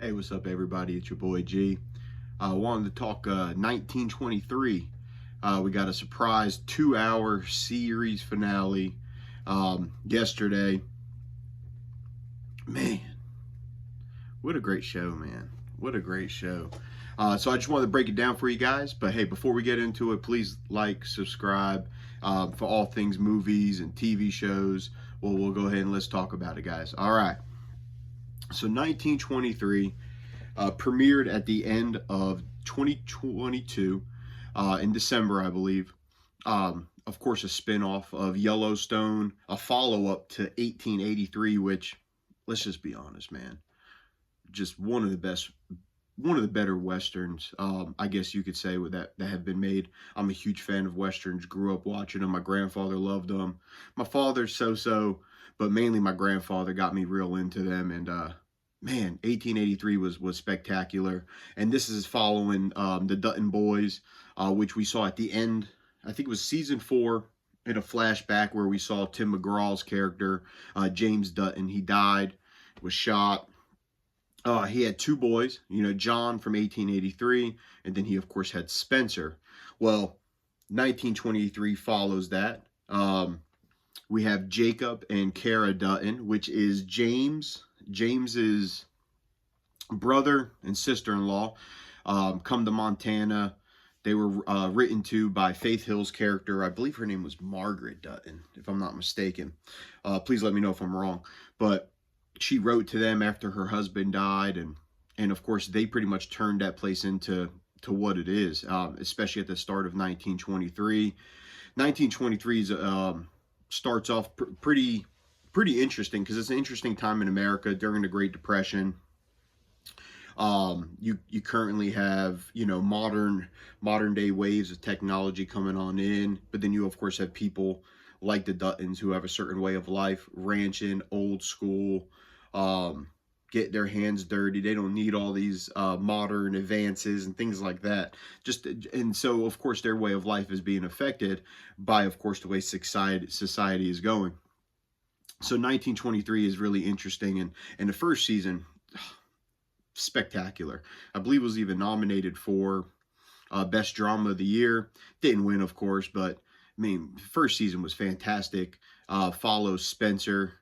Hey, what's up, everybody? It's your boy G. Wanted to talk 1923. We got a surprise 2 hour series finale yesterday. Man, what a great show, man. What a great show. So I just wanted to break it down for you guys. But hey, before we get into it, please like, subscribe for all things movies and TV shows. Well, we'll go ahead and let's talk about it, guys. All right. So 1923 premiered at the end of 2022 in December, I believe. Of course, a spinoff of Yellowstone, a follow up to 1883, which, let's just be honest, man, just one of the best, one of the better westerns, I guess you could say, with that have been made. I'm a huge fan of westerns. Grew up watching them. My grandfather loved them. My father so, but mainly my grandfather got me real into them. And man, 1883 was spectacular. And this is following the Dutton boys, which we saw at the end. I think it was season 4, in a flashback where we saw Tim McGraw's character, James Dutton. He died, was shot. He had 2 boys, John from 1883, and then he, of course, had Spencer. Well, 1923 follows that. We have Jacob and Kara Dutton, which is James's brother and sister-in-law, come to Montana. They were written to by Faith Hill's character. I believe her name was Margaret Dutton, if I'm not mistaken. Please let me know if I'm wrong. But she wrote to them after her husband died, and of course they pretty much turned that place into what it is, especially at the start of 1923. 1923 starts off pretty interesting, because it's an interesting time in America during the Great Depression. You currently have modern day waves of technology coming on in, but then you of course have people like the Duttons who have a certain way of life, ranching, old school, get their hands dirty. They don't need all these modern advances and things like that. And so of course their way of life is being affected by, of course, the way society is going. So 1923 is really interesting, and the first season, spectacular. I believe it was even nominated for Best Drama of the Year. Didn't win, of course, but I mean, first season was fantastic. Follows Spencer,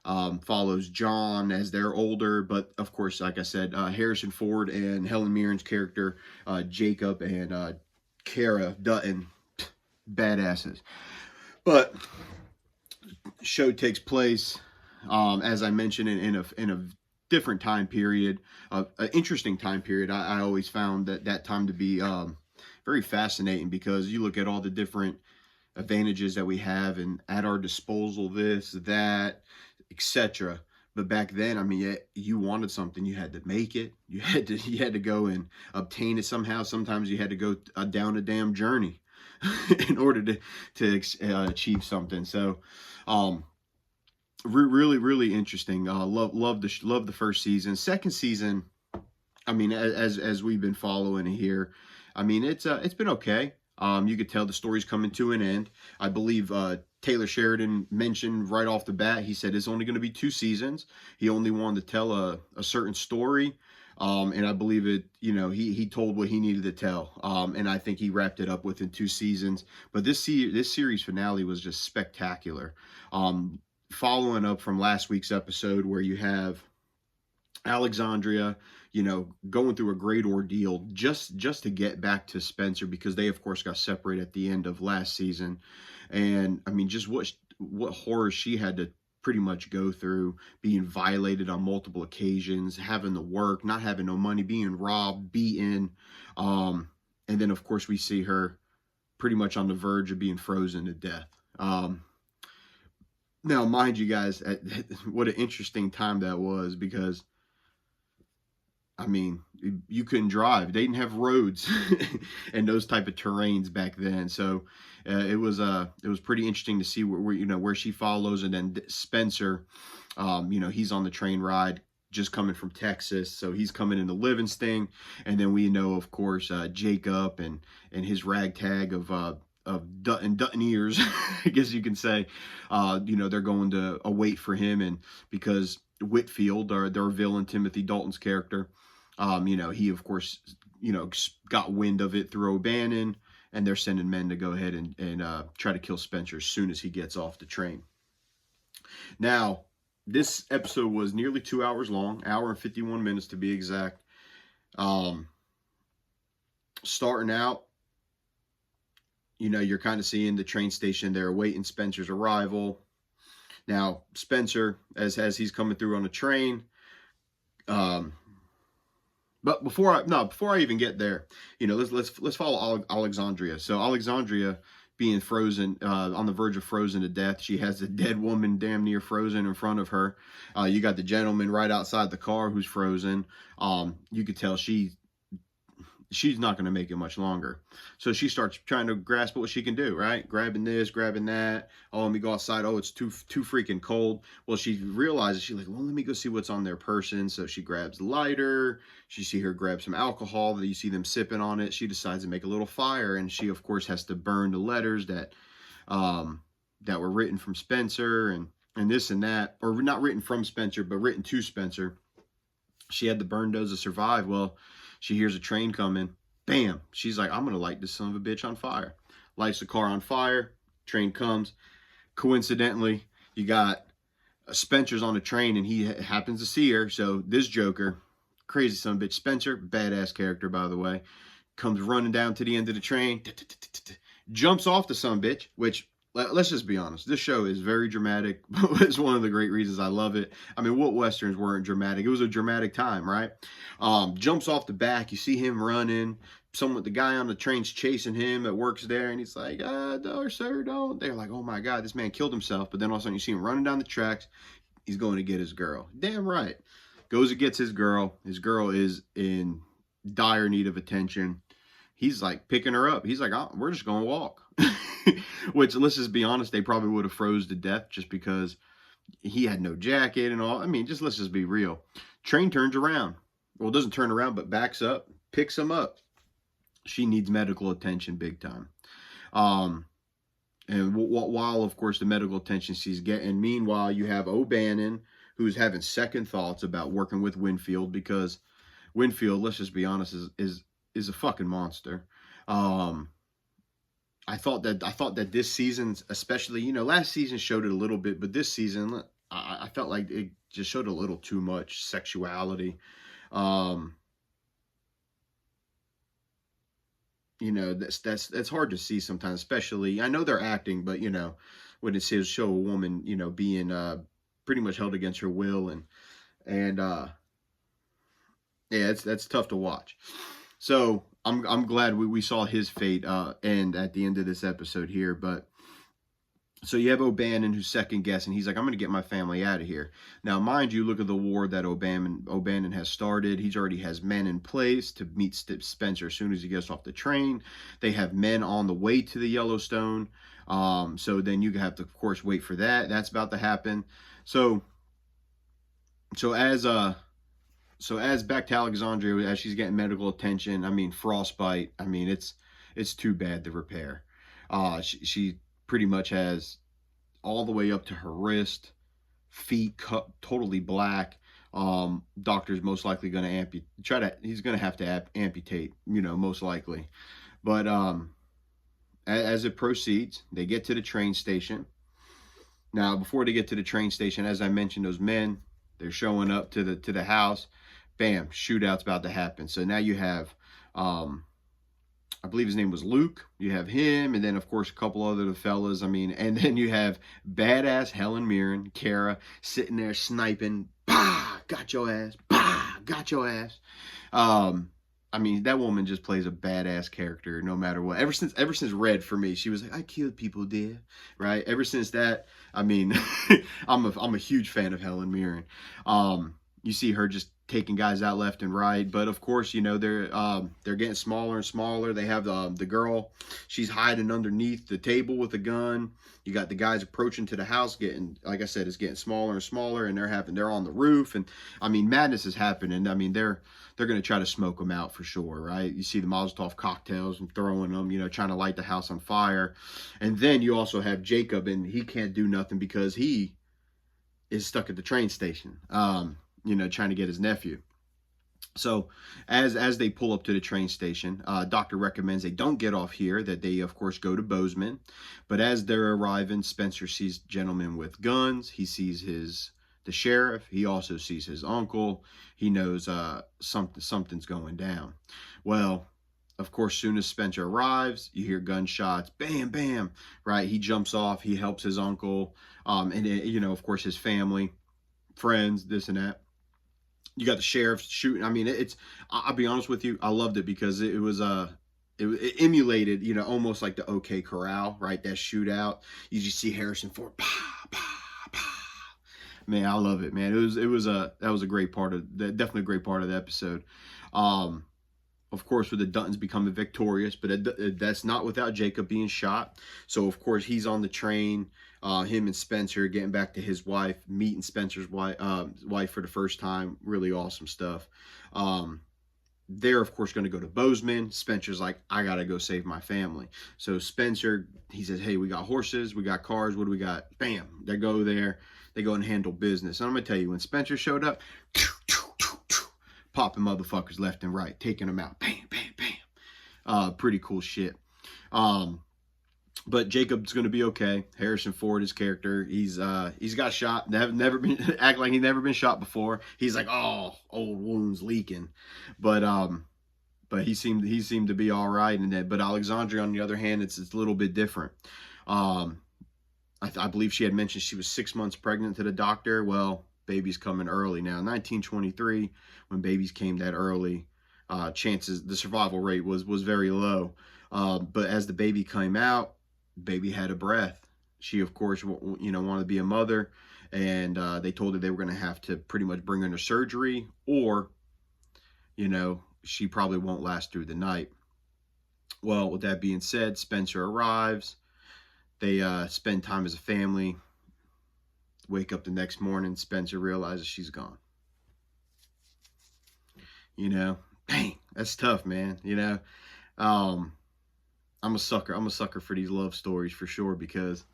follows John as they're older, but of course, like I said, Harrison Ford and Helen Mirren's character, Jacob and Kara Dutton, badasses. But show takes place, as I mentioned, in a different time period, an interesting time period. I always found that time to be very fascinating, because you look at all the different advantages that we have and at our disposal, this, that, etc. But back then, I mean, you wanted something, you had to make it. You had to go and obtain it somehow. Sometimes you had to go down a damn journey in order to achieve something. So, really interesting. Love the first season. Second season, I mean, as we've been following here, I mean, it's been okay. You could tell the story's coming to an end. I believe Taylor Sheridan mentioned right off the bat, he said it's only going to be 2 seasons. He only wanted to tell a certain story. And I believe it, he told what he needed to tell. And I think he wrapped it up within 2 seasons. But this series finale was just spectacular. Following up from last week's episode, where you have Alexandria, going through a great ordeal just to get back to Spencer, because they, of course, got separated at the end of last season. And I mean, just what horror she had to pretty much go through, being violated on multiple occasions, having to work, not having no money, being robbed, beaten. And then, of course, we see her pretty much on the verge of being frozen to death. Now, mind you guys, what an interesting time that was, because I mean, you couldn't drive. They didn't have roads and those type of terrains back then. So it was pretty interesting to see where she follows, and then Spencer, he's on the train ride just coming from Texas, so he's coming into Livingston, and then we know, of course, Jacob and his ragtag of Dutton ears, I guess you can say. They're going to await for him, and because Whitfield, their villain, Timothy Dalton's character, He of course, got wind of it through O'Bannon, and they're sending men to go ahead and try to kill Spencer as soon as he gets off the train. Now, this episode was nearly 2 hours long, hour and 51 minutes to be exact. Starting out, you're kind of seeing the train station there awaiting Spencer's arrival. Now, Spencer, as he's coming through on the train, but before I even get there, let's follow Alexandria. So Alexandria being frozen, on the verge of frozen to death. She has a dead woman damn near frozen in front of her. You got the gentleman right outside the car who's frozen. You could tell she's not going to make it much longer. So she starts trying to grasp what she can do, right? Grabbing this, grabbing that. Oh, let me go outside. Oh, it's too freaking cold. Well, she realizes, she's like, well, let me go see what's on their person. So she grabs the lighter. You see her grab some alcohol that you see them sipping on it. She decides to make a little fire. And she, of course, has to burn the letters that were written from Spencer and this and that. Or not written from Spencer, but written to Spencer. She had to burn those to survive. Well, she hears a train coming. Bam. She's like, I'm going to light this son of a bitch on fire. Lights the car on fire. Train comes. Coincidentally, you got Spencer's on the train and he happens to see her. So this Joker, crazy son of a bitch, Spencer, badass character, by the way, comes running down to the end of the train, jumps off the son of a bitch, which, let's just be honest, this show is very dramatic. It's one of the great reasons I love it. I mean, what Westerns weren't dramatic? It was a dramatic time, right? Jumps off the back. You see him running. The guy on the train's chasing him that works there, and he's like, no, sir, don't. They're like, oh my God, this man killed himself. But then all of a sudden you see him running down the tracks. He's going to get his girl. Damn right. Goes and gets his girl. His girl is in dire need of attention. He's like picking her up. He's like, oh, we're just going to walk. Which, let's just be honest, they probably would have froze to death just because he had no jacket and all. I mean, let's just be real. Train turns around. Well, it doesn't turn around, but backs up, picks him up. She needs medical attention big time. And while, of course, the medical attention she's getting, meanwhile, you have O'Bannon, who's having second thoughts about working with Winfield, because Winfield, let's just be honest, is a fucking monster. I thought that this season, especially, last season showed it a little bit, but this season, I felt like it just showed a little too much sexuality. That's hard to see sometimes, especially, I know they're acting, but, when it says show a woman, being pretty much held against her will, and yeah, that's tough to watch. So I'm glad we saw his fate end at the end of this episode here. But so you have O'Bannon who's second guessing. He's like, I'm going to get my family out of here. Now, mind you, look at the war that O'Bannon has started. He already has men in place to meet Spencer as soon as he gets off the train. They have men on the way to the Yellowstone. So then you have to, of course, wait for that. That's about to happen. So as back to Alexandria, as she's getting medical attention, I mean, frostbite, I mean, it's too bad to repair. She pretty much has all the way up to her wrist, feet cut totally black. Doctor's most likely going to he's going to have to amputate, most likely. But as it proceeds, they get to the train station. Now, before they get to the train station, as I mentioned, those men, they're showing up to the house. Bam, shootout's about to happen. So now you have, I believe his name was Luke. You have him, and then, of course, a couple other fellas. I mean, and then you have badass Helen Mirren, Kara, sitting there sniping. Bah, got your ass. Bah, got your ass. I mean, that woman just plays a badass character no matter what. Ever since Red, for me, she was like, I killed people, dear. Right? Ever since that, I mean, I'm a huge fan of Helen Mirren. You see her just taking guys out left and right, but of course, they're getting smaller and smaller. They have the girl, she's hiding underneath the table with a gun. You got the guys approaching to the house, getting, like I said, it's getting smaller and smaller, and they're on the roof, and I mean, madness is happening. I mean, they're going to try to smoke them out for sure, right? You see the Molotov cocktails and throwing them, trying to light the house on fire. And then you also have Jacob, and he can't do nothing because he is stuck at the train station. Trying to get his nephew. So as they pull up to the train station, doctor recommends they don't get off here, that they of course go to Bozeman. But as they're arriving, Spencer sees gentlemen with guns. He sees the sheriff. He also sees his uncle. He knows something's going down. Well, of course, soon as Spencer arrives, you hear gunshots, bam, bam, right? He jumps off. He helps his uncle, and you know, of course, his family, friends, this and that. You got the sheriff shooting. I mean, I'll be honest with you, I loved it because it was it emulated, you know, almost like the OK Corral, right? That shootout. You just see Harrison Ford, bah, bah, bah. Man, I love it, man. That was a great part of that, definitely a great part of the episode. Um, of course, with the Duttons becoming victorious, but that's not without Jacob being shot. So, of course, he's on the train. Him and Spencer getting back to his wife, meeting Spencer's wife for the first time. Really awesome stuff. They're, of course, going to go to Bozeman. Spencer's like, I got to go save my family. So Spencer, he says, hey, we got horses, we got cars, what do we got? Bam, they go there. They go and handle business. And I'm going to tell you, when Spencer showed up, popping motherfuckers left and right, taking them out. Bam, bam, bam. Pretty cool shit. But Jacob's going to be okay. Harrison Ford, his character, he's got shot. Never been act like he's never been shot before. He's like, oh, old wounds leaking, but he seemed to be all right. And then, but Alexandria, on the other hand, it's a little bit different. I believe she had mentioned she was 6 months pregnant to the doctor. Well, baby's coming early now. 1923, when babies came that early, the survival rate was very low. But as the baby came out, baby had a breath. She, of course, you know, wanted to be a mother, and they told her they were going to have to pretty much bring her into surgery, or, you know, she probably won't last through the night. Well, with that being said, Spencer arrives. They spend time as a family. Wake up the next morning, Spencer realizes she's gone. You know, dang, that's tough, man. You know, I'm a sucker. I'm a sucker for these love stories for sure, because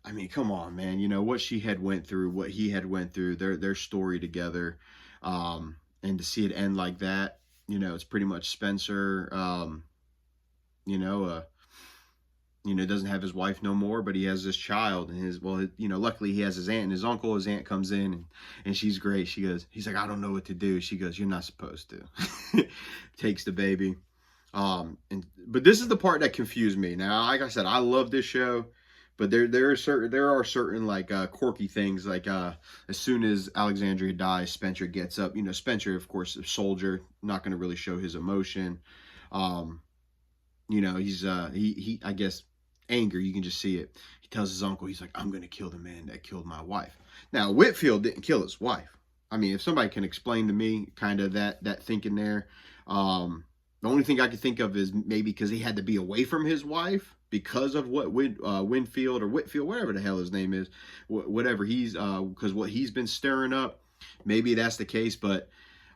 I mean, come on, man. You know what she had went through, what he had went through, their story together, and to see it end like that. You know, it's pretty much Spencer. Doesn't have his wife no more, but he has this child, and luckily he has his aunt and his uncle. His aunt comes in, and she's great. He's like, I don't know what to do. She goes, you're not supposed to. Takes the baby. But this is the part that confused me. Now, like I said, I love this show, but there are certain like quirky things, like as soon as Alexandria dies, Spencer gets up. You know, Spencer, of course, a soldier, not going to really show his emotion. He's I guess anger, you can just see it. He tells his uncle, he's like, I'm going to kill the man that killed my wife. Now, Whitfield didn't kill his wife. I mean, if somebody can explain to me kind of that thinking there, the only thing I could think of is maybe because he had to be away from his wife because of what Winfield or Whitfield, whatever the hell his name is, whatever because what he's been stirring up, maybe that's the case. But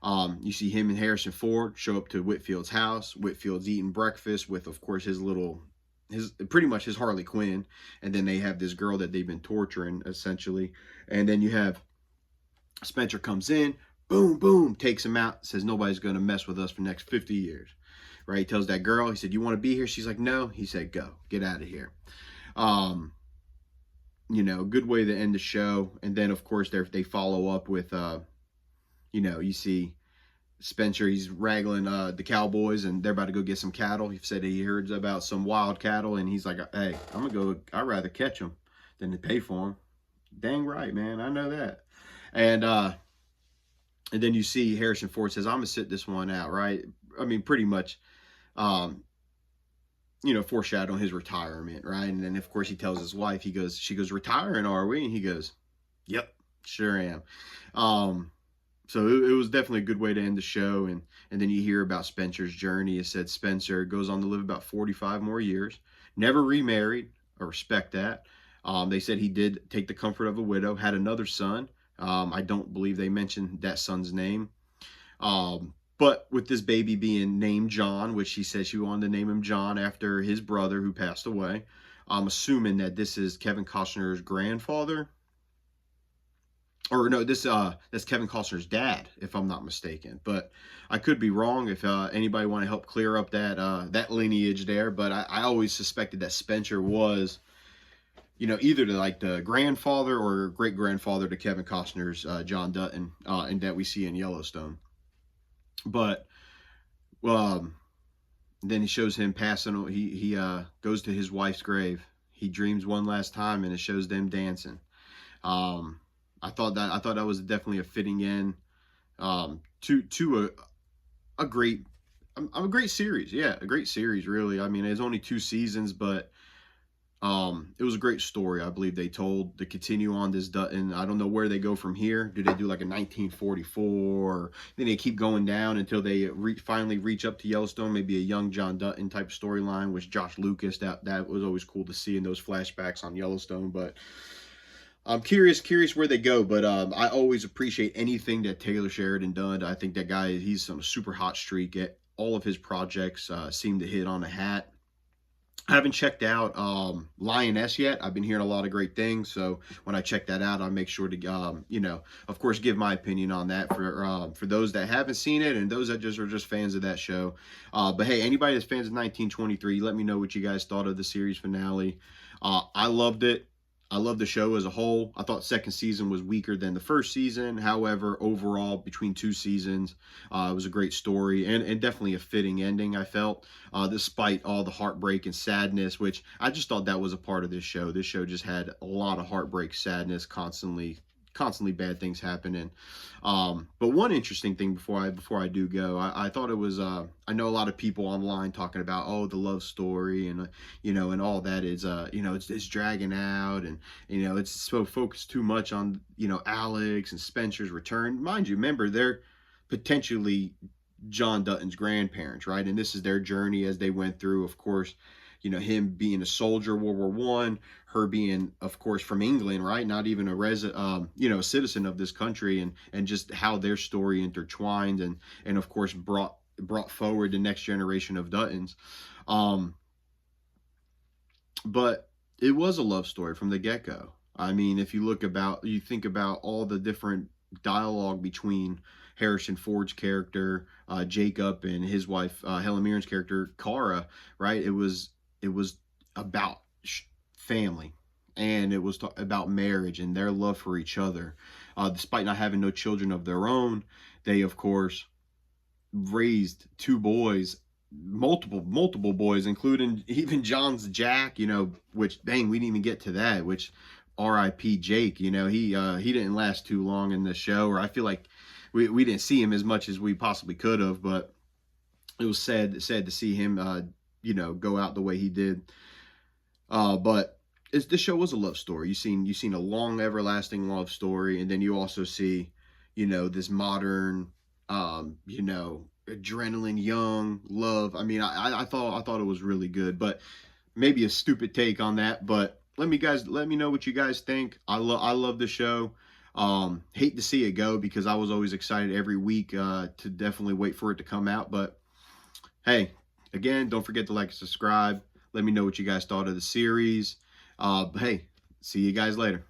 you see him and Harrison Ford show up to Whitfield's house. Whitfield's eating breakfast with, of course, pretty much his Harley Quinn, and then they have this girl that they've been torturing essentially, and then you have Spencer comes in, boom, boom, takes him out, says nobody's going to mess with us for the next 50 years, right? He tells that girl, he said, you want to be here? She's like, no. He said, go, get out of here. Good way to end the show. And then, of course, they follow up with, you see Spencer, he's wrangling the cowboys, and they're about to go get some cattle. He said he heard about some wild cattle, and he's like, hey, I'd rather catch them than to pay for them. Dang right, man. I know that. And then you see Harrison Ford says, I'm going to sit this one out, right? I mean, pretty much, foreshadowing his retirement, right? And then, of course, he tells his wife, she goes, retiring, are we? And he goes, yep, sure am. So it was definitely a good way to end the show. And then you hear about Spencer's journey. It said Spencer goes on to live about 45 more years, never remarried. I respect that. They said he did take the comfort of a widow, had another son. I don't believe they mentioned that son's name. But with this baby being named John, which she said she wanted to name him John after his brother who passed away, I'm assuming that this is Kevin Costner's grandfather. or no, this that's Kevin Costner's dad, if I'm not mistaken. But I could be wrong. If anybody want to help clear up that lineage there, but I always suspected that Spencer was, either like the grandfather or great grandfather to Kevin Costner's John Dutton, and that we see in Yellowstone. But um, then he shows him passing. He goes to his wife's grave. He dreams one last time, and it shows them dancing. Um, I thought that was definitely a fitting end, to a great a great series. Yeah, a great series. Really, I mean, it's only 2 seasons, but it was a great story. I believe they told to continue on this Dutton. I don't know where they go from here. Do they do like a 1944? Or then they keep going down until they finally reach up to Yellowstone? Maybe a young John Dutton type storyline with Josh Lucas. That was always cool to see in those flashbacks on Yellowstone. But I'm curious where they go. But I always appreciate anything that Taylor Sheridan done. I think that guy, he's on a super hot streak. All of his projects seem to hit on a hat. I haven't checked out Lioness yet. I've been hearing a lot of great things, so when I check that out, I'll make sure to, of course, give my opinion on that for those that haven't seen it and those that just are just fans of that show. But hey, anybody that's fans of 1923, let me know what you guys thought of the series finale. I loved it. I love the show as a whole. I thought second season was weaker than the first season. However, overall, between 2 seasons, it was a great story and definitely a fitting ending, I felt, despite all the heartbreak and sadness, which I just thought that was a part of this show. This show just had a lot of heartbreak, sadness, constantly bad things happening. But one interesting thing before I do go, I thought it was I know a lot of people online talking about, oh, the love story and and all that is it's dragging out, and it's so focused too much on Alex and Spencer's return. Mind you, remember they're potentially John Dutton's grandparents, right? And this is their journey as they went through, of course, him being a soldier, World War One, her being, of course, from England, right? Not even a citizen of this country, and just how their story intertwined and of course brought forward the next generation of Duttons. Um, but it was a love story from the get-go. I mean, if you think about all the different dialogue between Harrison Ford's character, Jacob, and his wife, Helen Mirren's character, Cara, right? It was about family, and it was about marriage and their love for each other. Despite not having no children of their own, they, of course, raised 2 boys, multiple boys, including even John's Jack, which, dang, we didn't even get to that, which R.I.P. Jake, he didn't last too long in the show, or I feel like we didn't see him as much as we possibly could have, but it was sad to see him go out the way he did. But this show was a love story. You've seen a long, everlasting love story, and then you also see, this modern, adrenaline, young love. I mean, I thought it was really good, but maybe a stupid take on that. But let me know what you guys think. I love the show. Hate to see it go because I was always excited every week to definitely wait for it to come out. But hey, again, don't forget to like and subscribe. Let me know what you guys thought of the series. Hey, see you guys later.